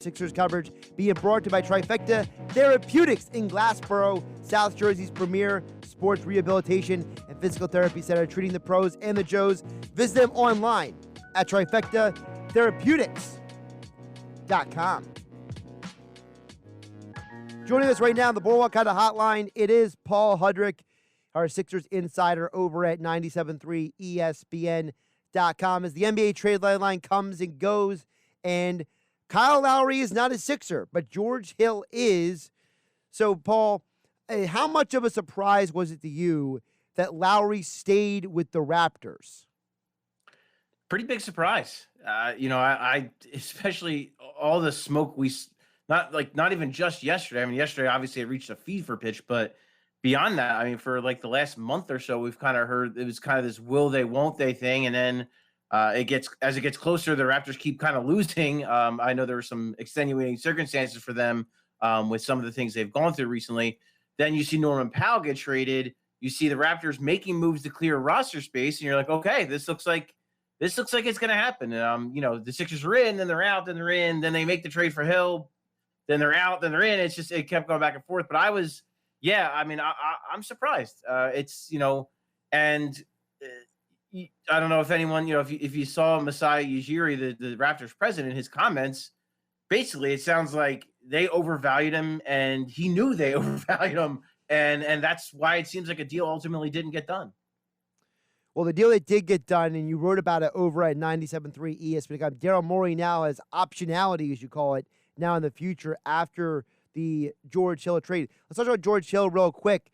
Sixers coverage being brought to you by Trifecta Therapeutics in Glassboro, South Jersey's premier sports rehabilitation and physical therapy center, treating the pros and the Joes. Visit them online at trifectatherapeutics.com. Joining us right now on the Boardwalk Kinda Hotline, it is Paul Hudrick, our Sixers insider over at 97.3 ESPN.com. As the NBA trade deadline comes and goes, and Kyle Lowry is not a Sixer, but George Hill is. So, Paul, how much of a surprise was it to you that Lowry stayed with the Raptors? Pretty big surprise. I especially all the smoke not even just yesterday. I mean, yesterday obviously it reached a fever pitch, but beyond that, I mean, for like the last month or so, we've kind of heard it was kind of this will they, won't they thing, and then as it gets closer, the Raptors keep kind of losing. I know there were some extenuating circumstances for them with some of the things they've gone through recently. Then you see Norman Powell get traded. You see the Raptors making moves to clear roster space, and you're like, okay, this looks like it's going to happen. The Sixers are in, then they're out, then they're in, then they make the trade for Hill, then they're out, then they're in. It's just it kept going back and forth. But I'm surprised. I don't know if anyone, if you saw Masai Ujiri, the Raptors president, his comments, basically it sounds like they overvalued him and he knew they overvalued him. And that's why it seems like a deal ultimately didn't get done. Well, the deal that did get done, and you wrote about it over at 97.3 ESPN, Daryl Morey now has optionality, as you call it, now in the future after the George Hill trade. Let's talk about George Hill real quick.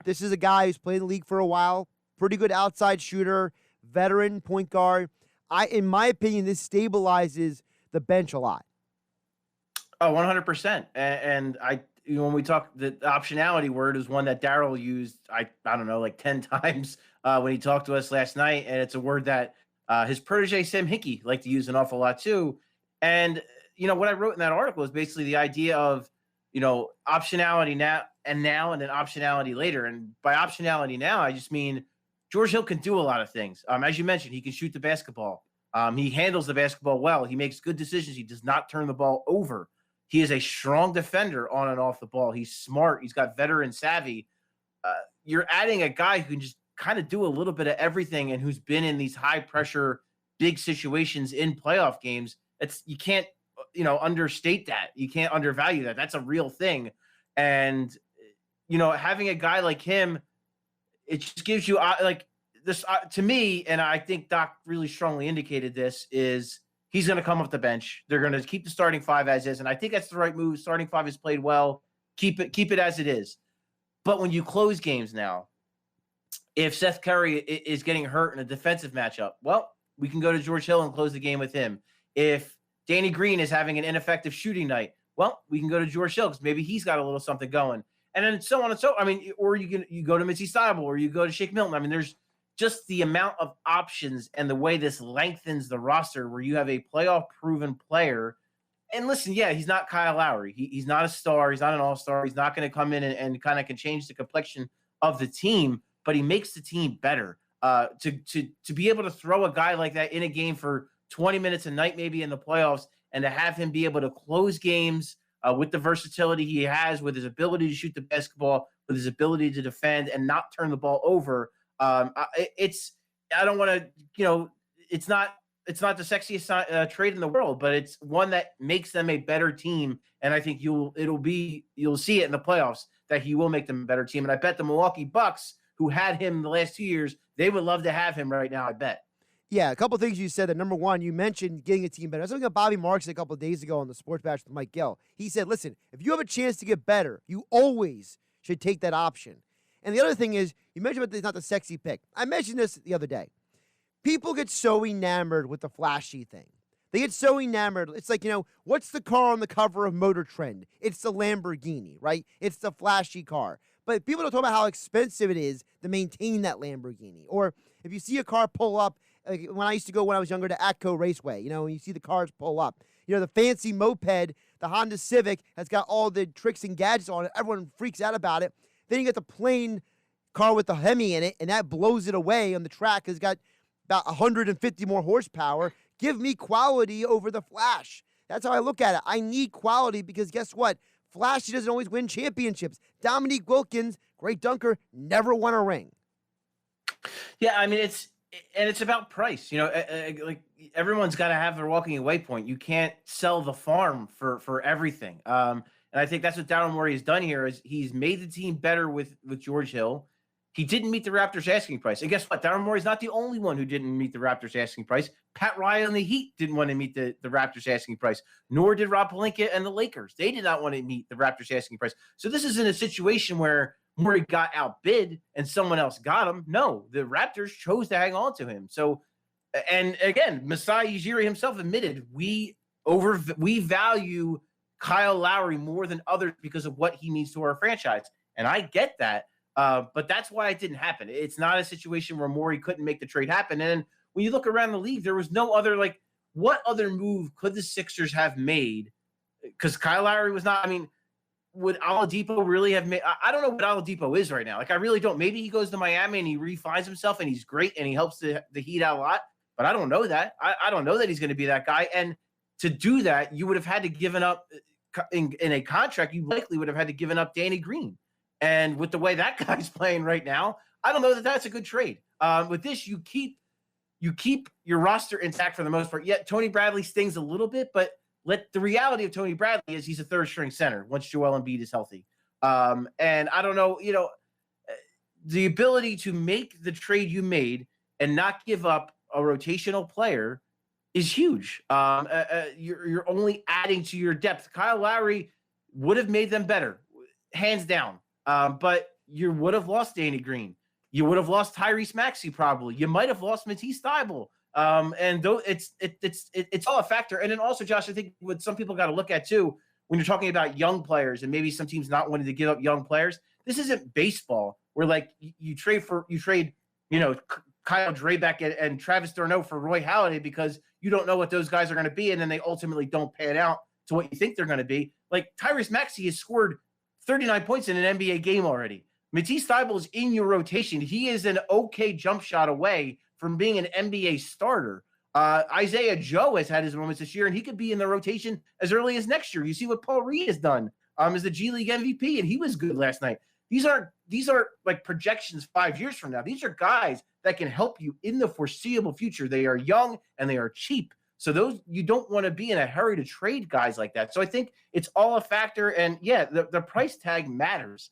This is a guy who's played in the league for a while. Pretty good outside shooter, veteran point guard. In my opinion, this stabilizes the bench a lot. Oh, 100%. And when we talk, the optionality word is one that Daryl used, I don't know, like 10 times when he talked to us last night. And it's a word that his protege, Sam Hinkie, liked to use an awful lot too. And, what I wrote in that article is basically the idea of, optionality now and then optionality later. And by optionality now, I just mean George Hill can do a lot of things. As you mentioned, he can shoot the basketball. He handles the basketball well. He makes good decisions. He does not turn the ball over. He is a strong defender on and off the ball. He's smart. He's got veteran savvy. You're adding a guy who can just kind of do a little bit of everything and who's been in these high pressure, big situations in playoff games. You can't, understate that. You can't undervalue that. That's a real thing. And, having a guy like him, it just gives you this to me, and I think Doc really strongly indicated this, is he's going to come off the bench. They're going to keep the starting five as is, and I think that's the right move. Starting five has played well. Keep it as it is. But when you close games now, if Seth Curry is getting hurt in a defensive matchup, well, we can go to George Hill and close the game with him. If Danny Green is having an ineffective shooting night, well, we can go to George Hill because maybe he's got a little something going. And then so on and so, or you go to Mitzi Steibel, or you go to Shake Milton. There's just the amount of options and the way this lengthens the roster where you have a playoff-proven player. And listen, yeah, he's not Kyle Lowry. He's not a star. He's not an all-star. He's not going to come in and kind of can change the complexion of the team, but he makes the team better. To be able to throw a guy like that in a game for 20 minutes a night, maybe in the playoffs, and to have him be able to close games with the versatility he has, with his ability to shoot the basketball, with his ability to defend and not turn the ball over. It's not the sexiest trade in the world, but it's one that makes them a better team. And I think you'll see it in the playoffs that he will make them a better team. And I bet the Milwaukee Bucks, who had him the last 2 years, they would love to have him right now, I bet. Yeah, a couple of things you said. That number one, you mentioned getting a team better. I was looking at Bobby Marks a couple of days ago on the Sports Bash with Mike Gill. He said, listen, if you have a chance to get better, you always should take that option. And the other thing is, you mentioned about it's not the sexy pick. I mentioned this the other day. People get so enamored with the flashy thing. They get so enamored. It's like, what's the car on the cover of Motor Trend? It's the Lamborghini, right? It's the flashy car. But people don't talk about how expensive it is to maintain that Lamborghini. Or if you see a car pull up, like when I used to go when I was younger to Atco Raceway, when you see the cars pull up. The fancy moped, the Honda Civic has got all the tricks and gadgets on it. Everyone freaks out about it. Then you get the plain car with the Hemi in it, and that blows it away on the track. It's got about 150 more horsepower. Give me quality over the flash. That's how I look at it. I need quality because guess what? Flashy doesn't always win championships. Dominique Wilkins, great dunker, never won a ring. Yeah, I mean it's about price. Like everyone's got to have their walking away point. You can't sell the farm for everything. And I think that's what Daryl Morey has done here. Is he's made the team better with George Hill. He didn't meet the Raptors' asking price, and guess what? Daryl Morey's not the only one who didn't meet the Raptors' asking price. Pat Riley and the Heat didn't want to meet the Raptors' asking price, nor did Rob Pelinka and the Lakers. They did not want to meet the Raptors' asking price. So this isn't a situation where Murray got outbid and someone else got him. No, the Raptors chose to hang on to him. So, and again, Masai Ujiri himself admitted we value Kyle Lowry more than others because of what he means to our franchise. And I get that. But that's why it didn't happen. It's not a situation where Morey couldn't make the trade happen. And when you look around the league, there was no other, like, what other move could the Sixers have made? Because Kyle Lowry was not, I mean, would Oladipo really have made? I don't know what Oladipo is right now. Like, I really don't. Maybe he goes to Miami and he refines himself and he's great and he helps the Heat out a lot. But I don't know that. I don't know that he's going to be that guy. And to do that, you would have had to given up in a contract. You likely would have had to given up Danny Green. And with the way that guy's playing right now, I don't know that that's a good trade. With this, you keep your roster intact for the most part. Yet Tony Bradley stings a little bit, but the reality of Tony Bradley is he's a third string center once Joel Embiid is healthy. And I don't know, the ability to make the trade you made and not give up a rotational player is huge. You're only adding to your depth. Kyle Lowry would have made them better, hands down. But you would have lost Danny Green. You would have lost Tyrese Maxey probably. You might have lost Matisse Thybulle. And though it's all a factor. And then also, Josh, I think what some people got to look at too, when you're talking about young players and maybe some teams not wanting to give up young players, this isn't baseball where like you trade, Kyle Drabeck and Travis d'Arnaud for Roy Halladay because you don't know what those guys are going to be. And then they ultimately don't pan out to what you think they're going to be. Like Tyrese Maxey has scored 39 points in an NBA game already. Matisse Thybulle is in your rotation. He is an okay jump shot away from being an NBA starter. Isaiah Joe has had his moments this year, and he could be in the rotation as early as next year. You see what Paul Reed has done as the G League MVP, and he was good last night. These aren't like projections 5 years from now. These are guys that can help you in the foreseeable future. They are young and they are cheap. So those, you don't want to be in a hurry to trade guys like that. So I think it's all a factor. And yeah, the price tag matters.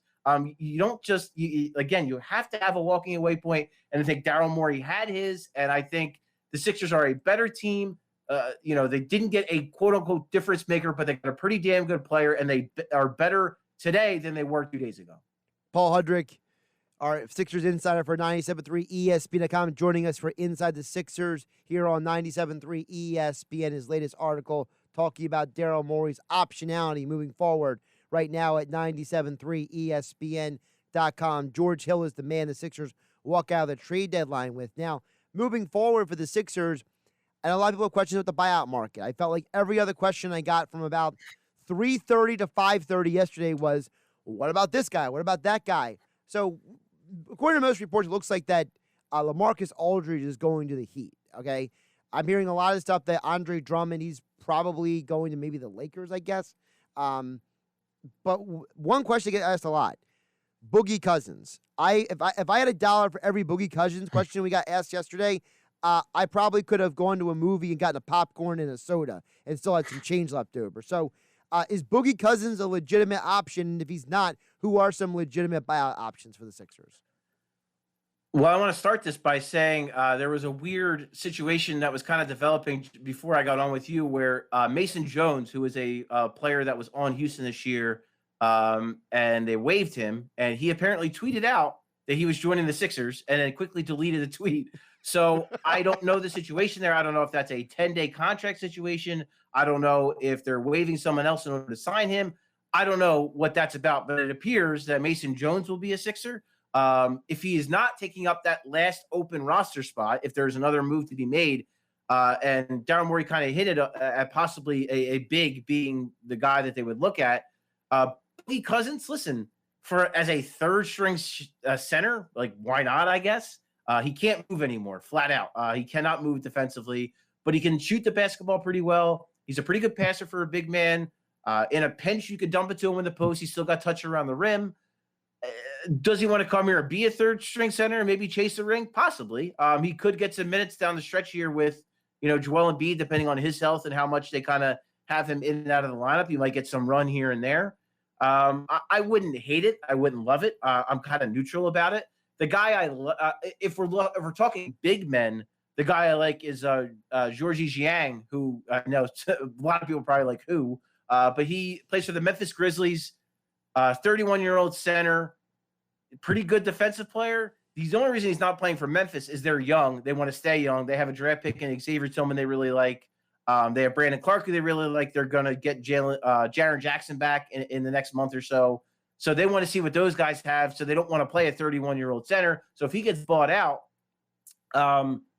You don't just, again, you have to have a walking away point. And I think Daryl Morey had his, and I think the Sixers are a better team. They didn't get a quote unquote difference maker, but they got a pretty damn good player, and they are better today than they were 2 days ago. Paul Hudrick, our Sixers insider for 97.3 ESPN.com, joining us for Inside the Sixers here on 97.3 ESPN. His latest article talking about Daryl Morey's optionality moving forward right now at 97.3 ESPN.com. George Hill is the man the Sixers walk out of the trade deadline with. Now, moving forward for the Sixers, and a lot of people have questions about the buyout market. I felt like every other question I got from about 3:30 to 5:30 yesterday was, what about this guy? What about that guy? So, according to most reports, it looks like that LaMarcus Aldridge is going to the Heat, okay? I'm hearing a lot of stuff that Andre Drummond, he's probably going to maybe the Lakers, I guess. But one question I get asked a lot, Boogie Cousins. If I had $1 for every Boogie Cousins question we got asked yesterday, I probably could have gone to a movie and gotten a popcorn and a soda and still had some change left over. So, is Boogie Cousins a legitimate option? And if he's not, who are some legitimate buyout options for the Sixers? Well, I want to start this by saying there was a weird situation that was kind of developing before I got on with you where Mason Jones, who was a player that was on Houston this year, and they waived him, and he apparently tweeted out that he was joining the Sixers and then quickly deleted the tweet. So I don't know the situation there. I don't know if that's a 10-day contract situation. I don't know if they're waiving someone else in order to sign him. I don't know what that's about, but it appears that Mason Jones will be a Sixer. If he is not taking up that last open roster spot, if there's another move to be made, and Daryl Morey kind of hinted at possibly a big being the guy that they would look at. Boogie Cousins, listen, as a third string center, like why not, I guess? He can't move anymore, flat out. He cannot move defensively, but he can shoot the basketball pretty well. He's a pretty good passer for a big man. In a pinch, you could dump it to him in the post. He's still got touch around the rim. Does he want to come here and be a third string center and maybe chase a ring? Possibly. He could get some minutes down the stretch here with, Joel Embiid, depending on his health and how much they kind of have him in and out of the lineup. He might get some run here and there. I wouldn't hate it. I wouldn't love it. I'm kind of neutral about it. The guy if we're talking big men, the guy I like is Georgie Jiang, who I know a lot of people probably like who, but he plays for the Memphis Grizzlies. 31-year-old center, pretty good defensive player. The only reason he's not playing for Memphis is they're young. They want to stay young. They have a draft pick in Xavier Tillman they really like. They have Brandon Clark who they really like. They're going to get Jaren Jackson back in the next month or so. So they want to see what those guys have. So they don't want to play a 31-year-old center. So if he gets bought out,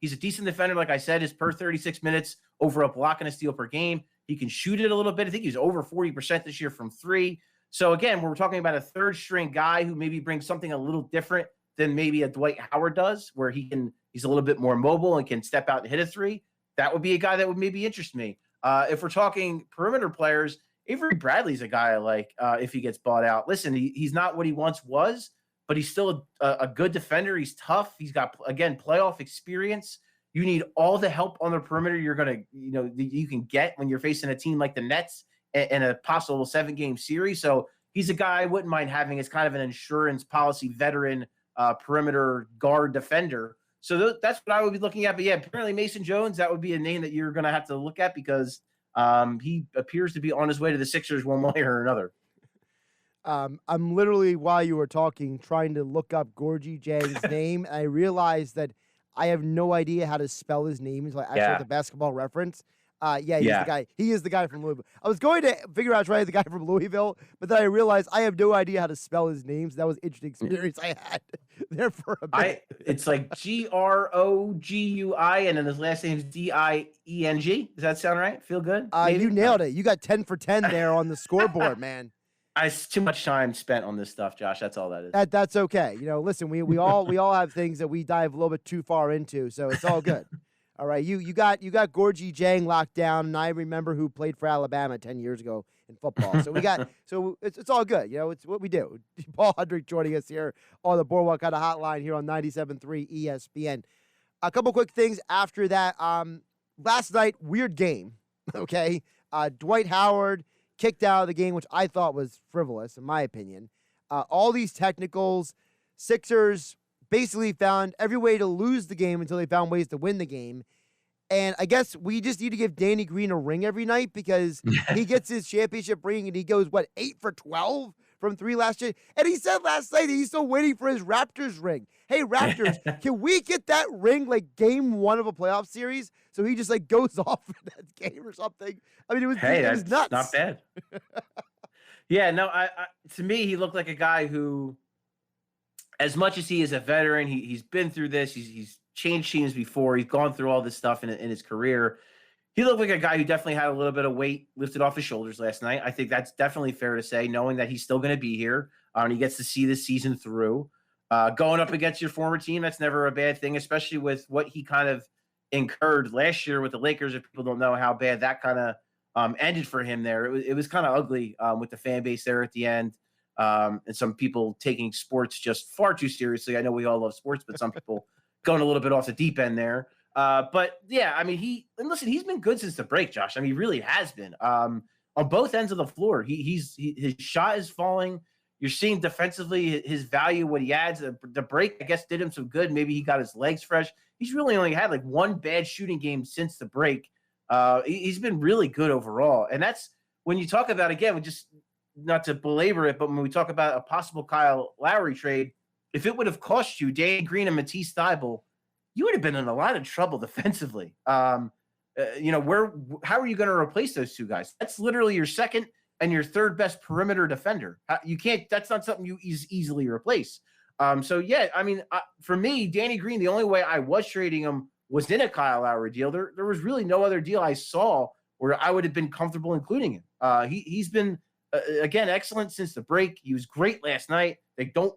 he's a decent defender. Like I said, is per 36 minutes, over a block and a steal per game. He can shoot it a little bit. I think he's over 40% this year from three. So again, we're talking about a third string guy who maybe brings something a little different than maybe a Dwight Howard does, where he's a little bit more mobile and can step out and hit a three. That would be a guy that would maybe interest me. If we're talking perimeter players, Avery Bradley's a guy I like if he gets bought out. Listen, he's not what he once was, but he's still a good defender. He's tough. He's got, again, playoff experience. You need all the help on the perimeter you can get when you're facing a team like the Nets in a possible 7-game series. So he's a guy I wouldn't mind having as kind of an insurance policy veteran perimeter guard defender. So that's what I would be looking at. But yeah, apparently Mason Jones, that would be a name that you're going to have to look at because he appears to be on his way to the Sixers one way or another. I'm literally, while you were talking, trying to look up Gorgie Jang's name. And I realized that I have no idea how to spell his name until I actually have the Basketball Reference. He's the guy. He is the guy from Louisville. I was going to figure out the guy from Louisville, but then I realized I have no idea how to spell his name. So that was an interesting experience I had there for a bit. It's like Grogui, and then his last name is Dieng. Does that sound right? Feel good? You nailed it. You got 10 for 10 there on the scoreboard, man. It's too much time spent on this stuff, Josh. That's all that is. That's okay. Listen, we all have things that we dive a little bit too far into, so it's all good. All right, you got Gorgie Jang locked down, and I remember who played for Alabama 10 years ago in football. So it's all good. It's what we do. Paul Hudrick joining us here on the Boardwalk Kind of Hotline here on 97.3 ESPN. A couple quick things after that. Last night, weird game. Okay, Dwight Howard kicked out of the game, which I thought was frivolous in my opinion. All these technicals, Sixers basically found every way to lose the game until they found ways to win the game. And I guess we just need to give Danny Green a ring every night because he gets his championship ring and he goes, 8 for 12 from 3 last year? And he said last night that he's still waiting for his Raptors ring. Hey, Raptors, can we get that ring like game 1 of a playoff series? So he just goes off in that game or something. I mean, it was nuts. Not bad. Yeah, no, to me, he looked like a guy who, as much as he is a veteran, he's been through this. He's changed teams before. He's gone through all this stuff in his career. He looked like a guy who definitely had a little bit of weight lifted off his shoulders last night. I think that's definitely fair to say, knowing that he's still going to be here and he gets to see this season through. Going up against your former team, that's never a bad thing, especially with what he kind of incurred last year with the Lakers. If people don't know how bad that kind of ended for him there, it was kind of ugly with the fan base there at the end. And some people taking sports just far too seriously. I know we all love sports, but some people going a little bit off the deep end there. But yeah, I mean, he's been good since the break, Josh. I mean, he really has been on both ends of the floor. His shot is falling. You're seeing defensively his value, what he adds. The break, I guess, did him some good. Maybe he got his legs fresh. He's really only had one bad shooting game since the break. He's been really good overall. And that's when you talk about, again, just not to belabor it, but when we talk about a possible Kyle Lowry trade, if it would have cost you Danny Green and Matisse Thybulle, you would have been in a lot of trouble defensively. How are you going to replace those two guys? That's literally your second and your third best perimeter defender. You can't. That's not something you easily replace. So yeah, I mean, for me, Danny Green, the only way I was trading him was in a Kyle Lowry deal. There was really no other deal I saw where I would have been comfortable including him. He's been again excellent since the break. He was great last night. They do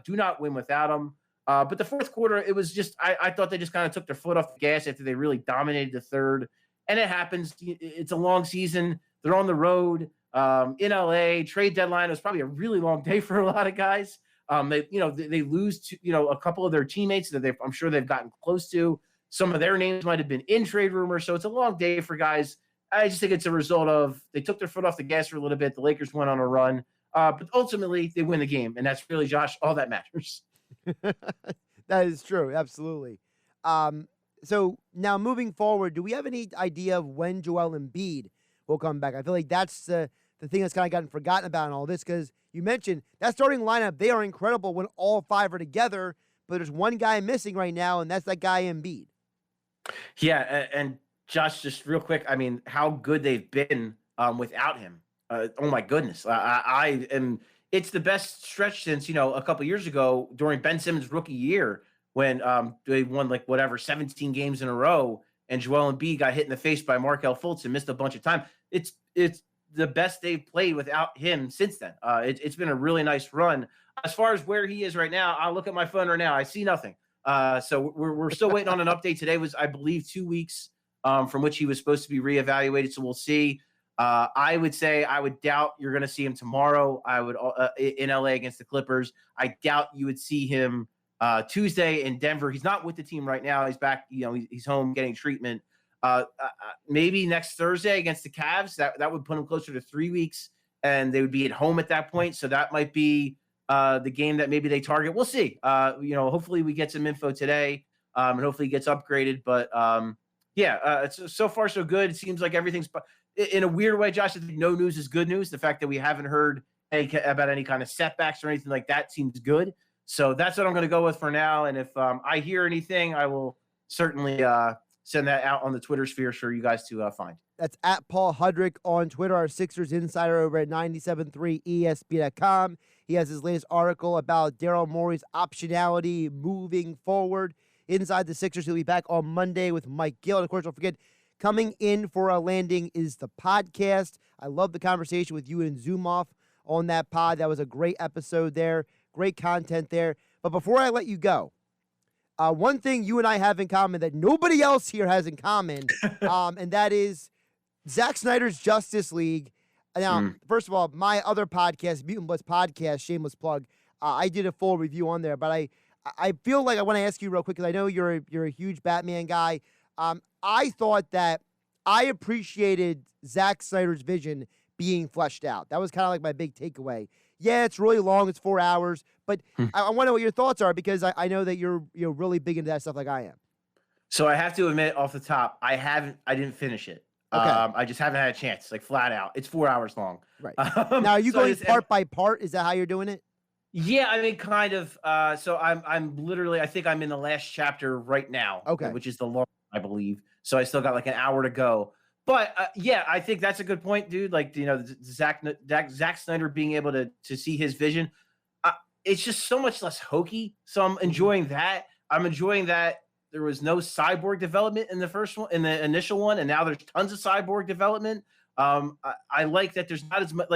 not win without him. But the fourth quarter, it was just I thought they just kind of took their foot off the gas after they really dominated the third. And it happens. It's a long season. They're on the road in LA. Trade deadline. It was probably a really long day for a lot of guys. They lose to, a couple of their teammates that I'm sure they've gotten close to. Some of their names might have been in trade rumors. So it's a long day for guys. I just think it's a result of they took their foot off the gas for a little bit. The Lakers went on a run. But ultimately, they win the game. And that's really, Josh, all that matters. That is true. Absolutely. So now moving forward, do we have any idea of when Joel Embiid will come back? I feel like that's the thing that's kind of gotten forgotten about in all this, because you mentioned that starting lineup, they are incredible when all five are together, but there's one guy missing right now, and that's that guy Embiid. Yeah, and Josh, just real quick, I mean, how good they've been without him. Oh, my goodness. I am – it's the best stretch since, a couple years ago during Ben Simmons' rookie year when they won 17 games in a row, and Joel Embiid got hit in the face by Markelle Fultz and missed a bunch of time. It's the best they've played without him since then. It's been a really nice run. As far as where he is right now, I'll look at my phone right now. I see nothing. So we're still waiting on an update. Today was, I believe, 2 weeks from which he was supposed to be reevaluated. So we'll see. I would say I would doubt you're going to see him tomorrow. I would in LA against the Clippers. I doubt you would see him Tuesday in Denver. He's not with the team right now. He's back. He's home getting treatment. Maybe next Thursday against the Cavs. That would put him closer to 3 weeks, and they would be at home at that point. So that might be the game that maybe they target. We'll see. Hopefully we get some info today, and hopefully he gets upgraded. But it's so far so good. It seems like everything's in a weird way, Josh. I think no news is good news. The fact that we haven't heard about any kind of setbacks or anything like that seems good. So that's what I'm going to go with for now. And if I hear anything, I will certainly send that out on the Twitter sphere for you guys to find. That's at Paul Hudrick on Twitter, our Sixers insider over at 97.3ESPN.com. He has his latest article about Daryl Morey's optionality moving forward. Inside the Sixers, he'll be back on Monday with Mike Gill. And, of course, don't forget, coming in for a landing is the podcast. I love the conversation with you and Zumoff on that pod. That was a great episode there. Great content there. But before I let you go, one thing you and I have in common that nobody else here has in common, and that is Zack Snyder's Justice League. Now, first of all, my other podcast, Mutant Blitz Podcast, shameless plug, I did a full review on there. But I feel like I want to ask you real quick, because I know you're a huge Batman guy. I thought that I appreciated Zack Snyder's vision being fleshed out. That was kind of like my big takeaway. Yeah, it's really long. It's 4 hours. But I want to know what your thoughts are, because I know that you're really big into that stuff like I am. So I have to admit off the top, I didn't finish it. Okay. I just haven't had a chance, flat out. It's 4 hours long. Right. Now, are you going part by part? Is that how you're doing it? Yeah, I mean, kind of. So I'm literally, I think I'm in the last chapter right now. Okay. Which is the long, I believe. So I still got an hour to go. But yeah, I think that's a good point, dude. Zack Snyder being able to see his vision, it's just so much less hokey. So I'm enjoying that. I'm enjoying that there was no cyborg development in the first one, in the initial one, and now there's tons of cyborg development. I like that there's not as much.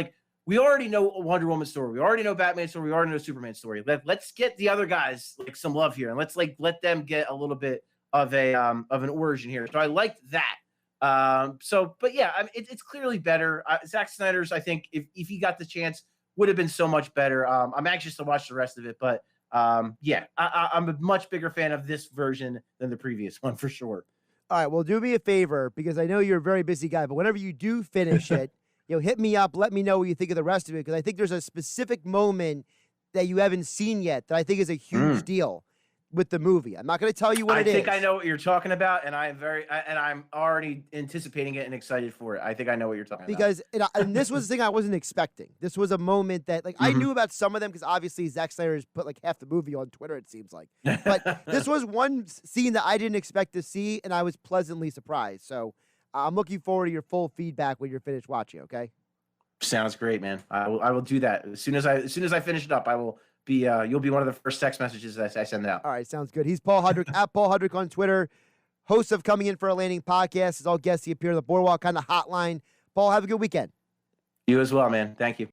We already know Wonder Woman's story. We already know Batman's story. We already know Superman's story. Let's get the other guys some love here, and let's let them get a little bit of an origin here. So I liked that. But yeah, I mean, it's clearly better. Zack Snyder's, I think, if he got the chance, would have been so much better. I'm anxious to watch the rest of it, but yeah, I'm a much bigger fan of this version than the previous one for sure. All right, well, do me a favor, because I know you're a very busy guy, but whenever you do finish it, hit me up, let me know what you think of the rest of it, because I think there's a specific moment that you haven't seen yet that I think is a huge deal with the movie. I'm not going to tell you what it is. I think I know what you're talking about, and I'm already anticipating it and excited for it. I think I know what you're talking about. Because and this was the thing I wasn't expecting. This was a moment that I knew about some of them, because obviously Zack Snyder has put half the movie on Twitter, it seems like. But this was one scene that I didn't expect to see, and I was pleasantly surprised. So I'm looking forward to your full feedback when you're finished watching. Okay. Sounds great, man. I will do that as soon as I finish it up. I will. You'll be one of the first text messages that I send out. All right, sounds good. He's Paul Hudrick, at Paul Hudrick on Twitter, host of Coming In for a Landing podcast. As all guests, he appear on the Boardwalk kind of hotline. Paul, have a good weekend. You as well, man. Thank you.